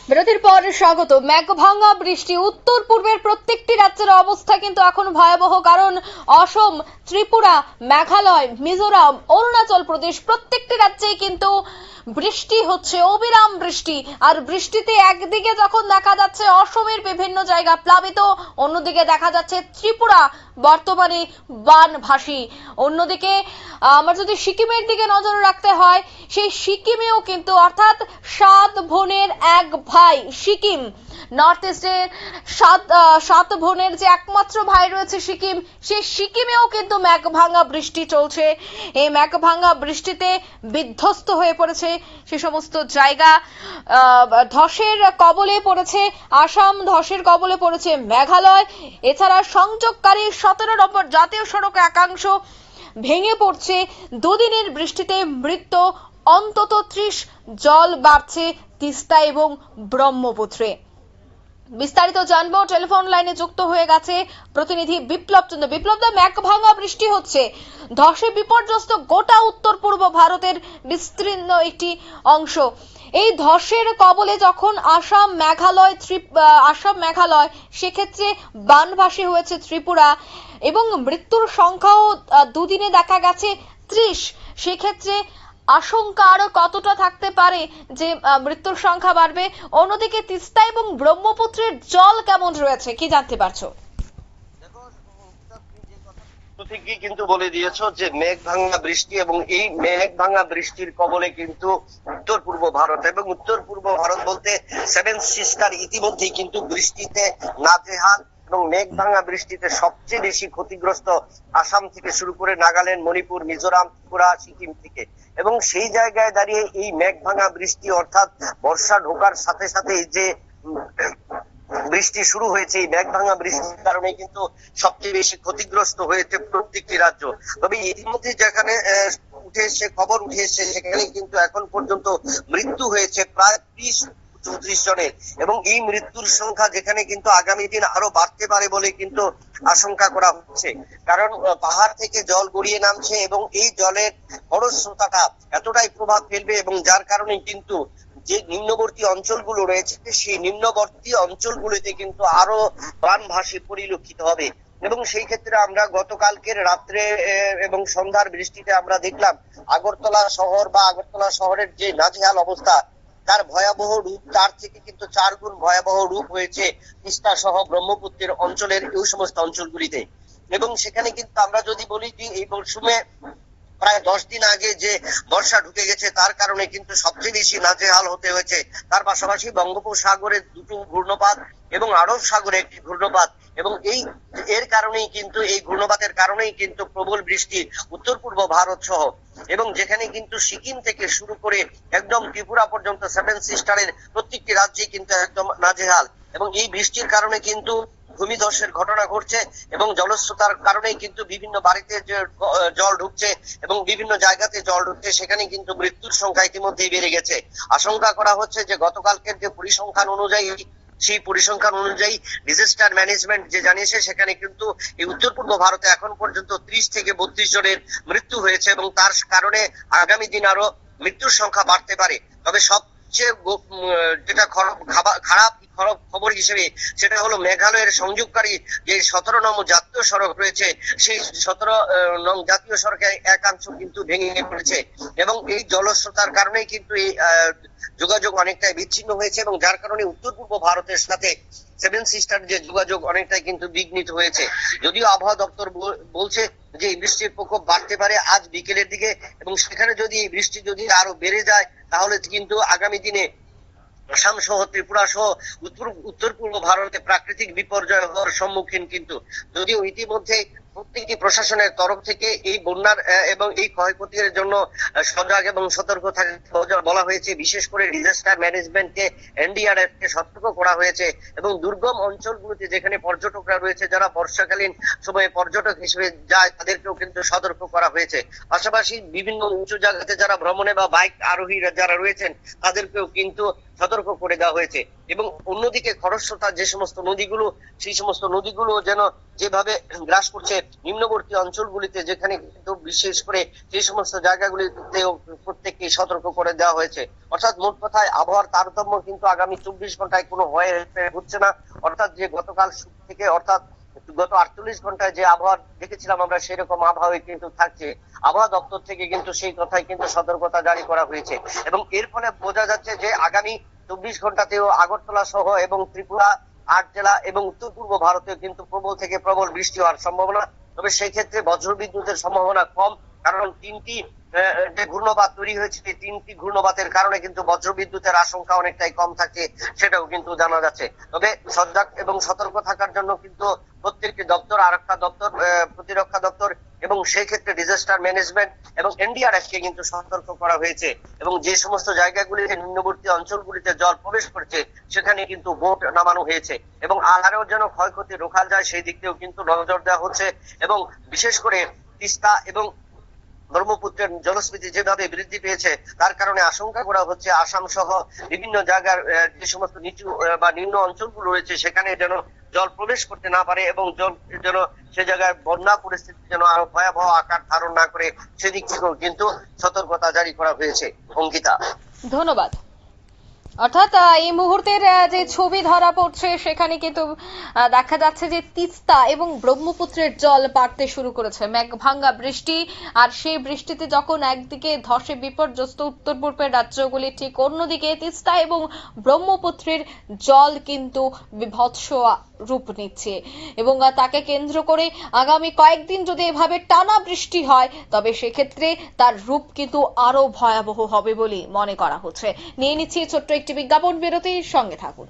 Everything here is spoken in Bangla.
বিরতির পর স্বাগত। মেঘভাঙা বৃষ্টি, উত্তর পূর্বের প্রত্যেকটি রাজ্যের অবস্থা কিন্তু এখন ভয়াবহ। কারণ অসম, ত্রিপুরা, মেঘালয়, মিজোরাম, অরুণাচল প্রদেশ প্রত্যেকটি রাজ্যেই কিন্তু বৃষ্টি হচ্ছে, অবিরাম বৃষ্টি। আর বৃষ্টিতে একদিকে যখন দেখা যাচ্ছে অসমের বিভিন্ন জায়গা প্লাবিত, অন্যদিকে দেখা যাচ্ছে ত্রিপুরা বর্তমানে বানভাসী। অন্যদিকে আমার যদি সিকিমের দিকে নজর রাখতে হয়, সেই সিকিমেও কিন্তু অর্থাৎ 7 বোনের এক ভাই সিকিম, নর্থ ইস্টের সাত বোনের যে একমাত্র ভাই রয়েছে সিকিম, সেই সিকিমেও কিন্তু মেঘভাঙা বৃষ্টি চলছে। এই মেঘভাঙা বৃষ্টিতে বিধ্বস্ত হয়ে পড়েছে সে সমস্ত জায়গা। ধসের কবলে পড়েছে আসাম, ধসের কবলে পড়েছে মেঘালয়। এছাড়া সংযোগকারী 17 নম্বর জাতীয় সড়ক একাংশ ভেঙে পড়ছে। দুদিনের বৃষ্টিতে মৃত্যু অন্তত 30, জল বাড়ছে তিস্তা এবং ব্রহ্মপুত্রে। বিস্তারিত জানবো, টেলিফোন লাইনে যুক্ত হয়ে গেছে প্রতিনিধি বিপ্লব চন্দ্র। বিপ্লব দা, মেঘভাঙা বৃষ্টি হচ্ছে, ধসে বিপর্যস্ত গোটা উত্তর পূর্ব ভারতের বিস্তীর্ণ একটি অংশ। এই ধসের কবলে যখন আসাম, মেঘালয়, সেক্ষেত্রে বানভাসী হয়েছে ত্রিপুরা এবং মৃত্যুর সংখ্যাও দুদিনে দেখা গেছে 30। সেক্ষেত্রে আশঙ্কা আরো কতটা থাকতে পারে যে মৃত্যুর সংখ্যা বাড়বে? অন্যদিকে তিস্তা এবং ব্রহ্মপুত্রের জল কেমন রয়েছে, কি জানতে পারছো? থেকেই কিন্তু বলে দিয়েছো যে মেঘ ভাঙা বৃষ্টি, এবং এই মেঘ ভাঙা বৃষ্টির কবলে কিন্তু উত্তর পূর্ব ভারত, এবং উত্তর পূর্ব ভারত বলতে 7 সিস্টার ইতিমধ্যেই কিন্তু বৃষ্টিতে নাজেহাল। এবং মেঘ ভাঙা বৃষ্টিতে সবচেয়ে বেশি ক্ষতিগ্রস্ত আসাম থেকে শুরু করে নাগাল্যান্ড, মণিপুর, মিজোরাম, ত্রিপুরা, সিকিম থেকে। এবং সেই জায়গায় দাঁড়িয়ে এই মেঘ ভাঙা বৃষ্টি অর্থাৎ বর্ষা ঢোকার সাথে সাথে যে বৃষ্টি শুরু হয়েছে, এই মেঘ ভাঙা বৃষ্টির কারণে কিন্তু সবচেয়ে বেশি ক্ষতিগ্রস্ত হয়েছে প্রত্যেকটি রাজ্য। তবে ইতিমধ্যে যেখানে খবর উঠে এসছে সেখানে কিন্তু এখন পর্যন্ত মৃত্যু হয়েছে প্রায় 30-34 জনের। এবং এই মৃত্যুর সংখ্যা যেখানে কিন্তু আগামী দিন আরো বাড়তে পারে বলে কিন্তু আশঙ্কা করা হচ্ছে। কারণ পাহাড় থেকে জল গড়িয়ে নামছে এবং এই জলের খরস্রোতাটা এতটাই প্রভাব ফেলবে, এবং যার কারণে কিন্তু যে নিম্নবর্তী অঞ্চলগুলো রয়েছে সেই নিম্নবর্তী অঞ্চলগুলিতে কিন্তু আরো বানভাসী পরিলক্ষিত হবে। এবং সেই ক্ষেত্রে আমরা গতকালকের রাত্রে এবং সন্ধ্যার বৃষ্টিতে আমরা দেখলাম আগরতলা শহর বা আগরতলা শহরের যে নাজেহাল অবস্থা, তার ভয়াবহ রূপ তার থেকে কিন্তু 4 গুণ ভয়াবহ রূপ হয়েছে তিস্তা সহ ব্রহ্মপুত্রের অঞ্চলের এই সমস্ত অঞ্চলগুলিতে। এবং সেখানে কিন্তু আমরা যদি বলি যে এই মরশুমে প্রায় 10 দিন আগে যে বর্ষা ঢুকে গেছে তার কারণে কিন্তু সবচেয়ে বেশি নাজেহাল হতে হয়েছে। তার পাশাপাশি বঙ্গোপসাগরের 2টো ঘূর্ণপাত এবং আরব সাগরে একটি ঘূর্ণপাত, এবং এর কারণেই কিন্তু এই ঘূর্ণপাতের কারণেই কিন্তু প্রবল বৃষ্টি উত্তর পূর্ব ভারত সহ, এবং যেখানে কিন্তু সিকিম থেকে শুরু করে একদম ত্রিপুরা পর্যন্ত 7 সিস্টারের প্রত্যেকটি রাজ্যে কিন্তু একদম নাজেহাল। এবং এই বৃষ্টির কারণে কিন্তু ভূমিধসের ঘটনা ঘটছে, এবং জলস্রোতার কারণেই কিন্তু বিভিন্ন বাড়িতে যে জল ঢুকছে এবং বিভিন্ন জায়গাতে জল ঢুকছে, সেখানে কিন্তু মৃত্যুর সংখ্যা ইতিমধ্যেই বেড়ে গেছে। আশঙ্কা করা হচ্ছে যে গতকালকের যে পরিসংখ্যান অনুযায়ী, সেই পরিসংখ্যান অনুযায়ী ডিজাস্টার ম্যানেজমেন্ট যে জানিয়েছে সেখানে কিন্তু এই উত্তর পূর্ব ভারতে এখন পর্যন্ত 30 থেকে 32 জনের মৃত্যু হয়েছে, এবং তার কারণে আগামী দিন আরো মৃত্যুর সংখ্যা বাড়তে পারে। তবে সবচেয়ে যেটা খারাপ খবর হিসেবে সেটা হলো মেঘালয়ের সংযোগকারী যে 17 নং জাতীয় সড়ক রয়েছে, সেই 17 নং জাতীয় সড়কের একাংশ কিন্তু ভেঙে পড়েছে, এবং এই জলস্রোতার কারণেই কিন্তু এই যোগাযোগ অনেকটাই বিচ্ছিন্ন হয়েছে, এবং যার কারণে উত্তর পূর্ব ভারতের সাথে 7 সিস্টার যে যোগাযোগ অনেকটাই কিন্তু বিঘ্নিত হয়েছে। যদিও আবহাওয়া দপ্তর বলছে যে এই বৃষ্টির প্রকোপ বাড়তে পারে আজ বিকেলের দিকে, এবং সেখানে যদি এই বৃষ্টি যদি আরো বেড়ে যায় তাহলে কিন্তু আগামী দিনে আসাম সহ ত্রিপুরা সহ উত্তর পূর্ব ভারতে প্রাকৃতিক বিপর্যয় হওয়ার সম্মুখীন। কিন্তু যদিও ইতিমধ্যে প্রত্যেকটি প্রশাসনের তরফ থেকে এই বন্যার এবং এই ক্ষয়ক্ষতির জন্য সজাগ এবং সতর্ক থাকতে বলা হয়েছে। বিশেষ করে ডিজাস্টার ম্যানেজমেন্টকে, এনডিআরএফ কে সতর্ক করা হয়েছে, এবং দুর্গম অঞ্চলগুলোতে যেখানে পর্যটকরা রয়েছে, যারা বর্ষাকালীন সময়ে পর্যটক হিসেবে যায়, তাদেরকেও কিন্তু সতর্ক করা হয়েছে। পাশাপাশি বিভিন্ন উঁচু জায়গাতে যারা ভ্রমণে বা বাইক আরোহীরা যারা রয়েছেন তাদেরকেও কিন্তু সতর্ক করে দেওয়া হয়েছে। এবং অন্যদিকে খরস্রোতা যে সমস্ত নদীগুলো, সেই সমস্ত নদীগুলো যেন যেভাবে গ্রাস করছে নিম্নবর্তী অঞ্চলগুলিতে, যেখানে কিন্তু বিশেষ করে যে সমস্ত জায়গাগুলিতে প্রত্যেককে সতর্ক করে দেওয়া হয়েছে। অর্থাৎ মোট কথায় আবহাওয়ার তারতম্য কিন্তু আগামী 24 ঘন্টায় কোনো হচ্ছে না। অর্থাৎ যে গতকাল থেকে অর্থাৎ গত 48 ঘন্টায় যে আবহাওয়া দেখেছিলাম আমরা, সেরকম আবহাওয়াই কিন্তু থাকছে। আবহাওয়া দপ্তর থেকে কিন্তু সেই কথাই কিন্তু সতর্কতা জারি করা হয়েছে। এবং এর ফলে বোঝা যাচ্ছে যে আগামী 24 ঘন্টাতেও আগরতলা সহ এবং ত্রিপুরা, 8 জেলা এবং উত্তর পূর্ব ভারতে কিন্তু প্রবল থেকে প্রবল বৃষ্টি হওয়ার সম্ভাবনা। তবে সেই ক্ষেত্রে বজ্রবিদ্যুতের সম্ভাবনা কম, কারণ 3টি যে ঘূর্ণবাত তৈরি হয়েছে, এই 3টি ঘূর্ণবাতের কারণে কিন্তু বজ্রবিদ্যুতের আশঙ্কা অনেকটাই কম থাকে, সেটাও কিন্তু জানা যাচ্ছে। তবে সজাগ এবং সতর্ক থাকার জন্য কিন্তু প্রত্যেকটি দপ্তর, আরক্ষা দপ্তর, প্রতিরক্ষা দপ্তর এবং সেই ক্ষেত্রে ডিজাস্টার ম্যানেজমেন্ট এবং এনডিআরএফ কে কিন্তু সতর্ক করা হয়েছে। এবং যে সমস্ত জায়গাগুলিতে নিম্নবর্তী অঞ্চলগুলিতে জল প্রবেশ করছে, সেখানে কিন্তু বোট নামানো হয়েছে এবং আরও যেন ক্ষয়ক্ষতি রোখা যায় সেই দিক দিয়েও কিন্তু নজর দেওয়া হচ্ছে। এবং বিশেষ করে তিস্তা এবং ব্রহ্মপুত্রের জলস্ফীতি যেভাবে বৃদ্ধি পেয়েছে, তার কারণে আশঙ্কা করা হচ্ছে আসাম সহ বিভিন্ন জায়গার যে সমস্ত নিচু বা নিম্ন অঞ্চলগুলো রয়েছে, সেখানে যেন জল প্রবেশ করতে না পারে এবং জল যেন সে জায়গায় বন্যা পরিস্থিতি যেন আরো ভয়াবহ আকার ধারণ না করে, সেদিক থেকেও কিন্তু সতর্কতা জারি করা হয়েছে। অঙ্কিতা, ধন্যবাদ। অর্থাৎ এই মুহূর্তের যে ছবি ধরা পড়ছে, সেখানে কিন্তু দেখা যাচ্ছে যে তিস্তা এবং ব্রহ্মপুত্রের জল বাড়তে শুরু করেছে। মেঘভাঙ্গা বৃষ্টি, আর সেই বৃষ্টিতে যখন একদিকে ধসে বিপর্যস্ত উত্তর পূর্বের রাজ্যগুলি, ঠিক অন্যদিকে তিস্তা এবং ব্রহ্মপুত্রের জল কিন্তু বিভৎস রূপ নিচ্ছে। এবং তাকে কেন্দ্র করে আগামী কয়েকদিন যদি এভাবে টানা বৃষ্টি হয়, তবে সেক্ষেত্রে তার রূপ কিন্তু আরো ভয়াবহ হবে বলে মনে করা হচ্ছে। নিয়ে নিচ্ছি ছোট্ট একটি বিজ্ঞাপন বিরতির, সঙ্গে থাকুন।